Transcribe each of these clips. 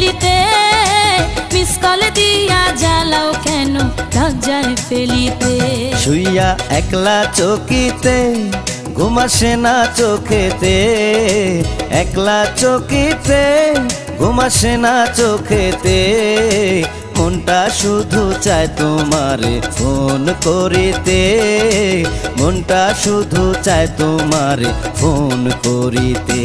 ফেলিতে, miss call দিয়া জ্বালাও কেন লজ্জায় ফেলিতে। শুইয়া একলা চকিতে ঘুম আসে না চোখেতে, একলা চকিতে ঘুম আসে না চোখেতে। মনটা শুধু চায় তোমারে ফোন করিতে, মনটা শুধু চায় তোমারে ফোন করিতে।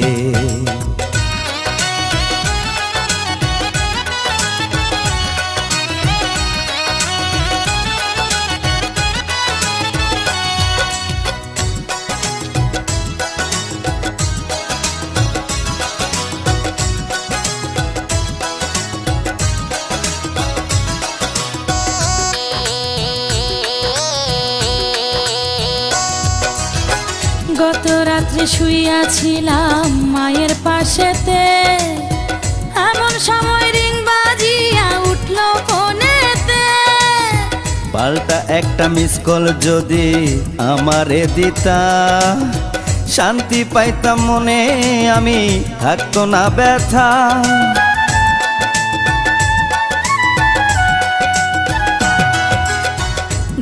গত রাত্রে শুইয়াছিলাম মায়ের পাশেতে, এমন সময় রিং বাজিয়া উঠল ফোনেতে। পাল্টা একটা মিস কল যদি আমারে দিতা, শান্তি পাইতাম মনে, আমি থাকতো না ব্যথা।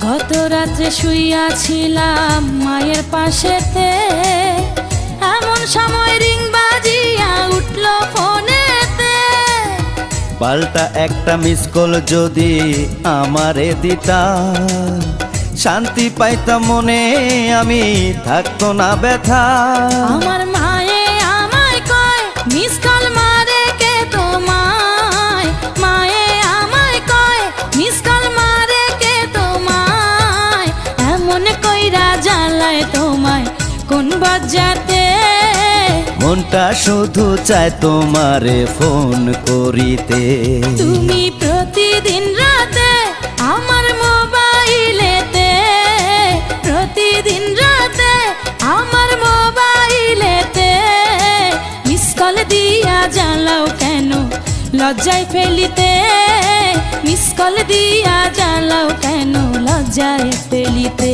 গত রাত্রে শুইয়াছিলাম মায়ের পাশেতে, এমন সময় রিং বাজিয়া উঠল ফোনেতে। পাল্টা একটা মিস কল যদি আমারে দিতা, শান্তি পাইতাম মনে, আমি থাকতো না ব্যথা। আমার মায়ে আমায় কয় মিস কল মারে কে তোমায়, মায়ে আমায় কয় মিস কল মারে কে তোমায়। এমন কইরা জ্বালায় তোমায় কোন বজ্জাতে, মনটা শুধু চায় তোমারে ফোন করিতে। তুমি প্রতিদিন রাতে আমার মোবাইলেতে, প্রতিদিন রাতে আমার মোবাইলেতে। মিস কল দিয়া জ্বালাও কেন লজ্জায় ফেলিতে, মিস কল দিয়া জ্বালাও কেন লজ্জায় ফেলিতে।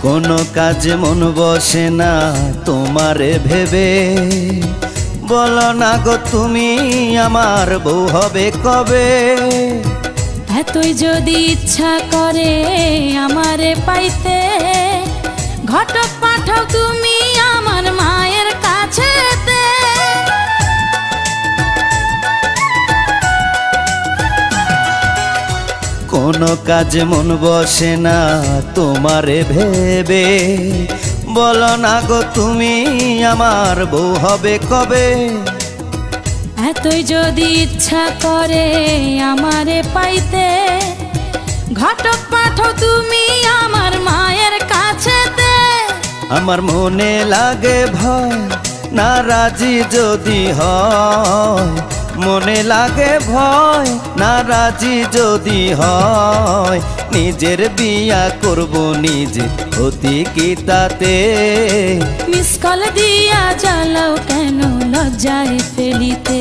কোনো কাজে মন বসে না তোমারে ভেবে, বলো না গো তুমি আমার বউ হবে কবে। এতই যদি ইচ্ছা করে আমারে পাইতে, ঘটক পাঠাও তুমি আমার মায়ের কাছেতে। কোনো কাজে মন বসে না তোমারে ভেবে, বলো না গো তুমি আমার বউ হবে কবে। এতই যদি ইচ্ছা করে আমারে পাইতে, ঘটক পাঠাও তুমি আমার মায়ের কাছেতে। আমার মনে লাগে ভয় না রাজি যদি হয়, মনে লাগে ভয় না রাজি যদি হয়। নিজের বিয়া করব নিজে হতি কি তাতে, মিস কল দিয়া জ্বালাও কেন লজ্জায় ফেলিতে।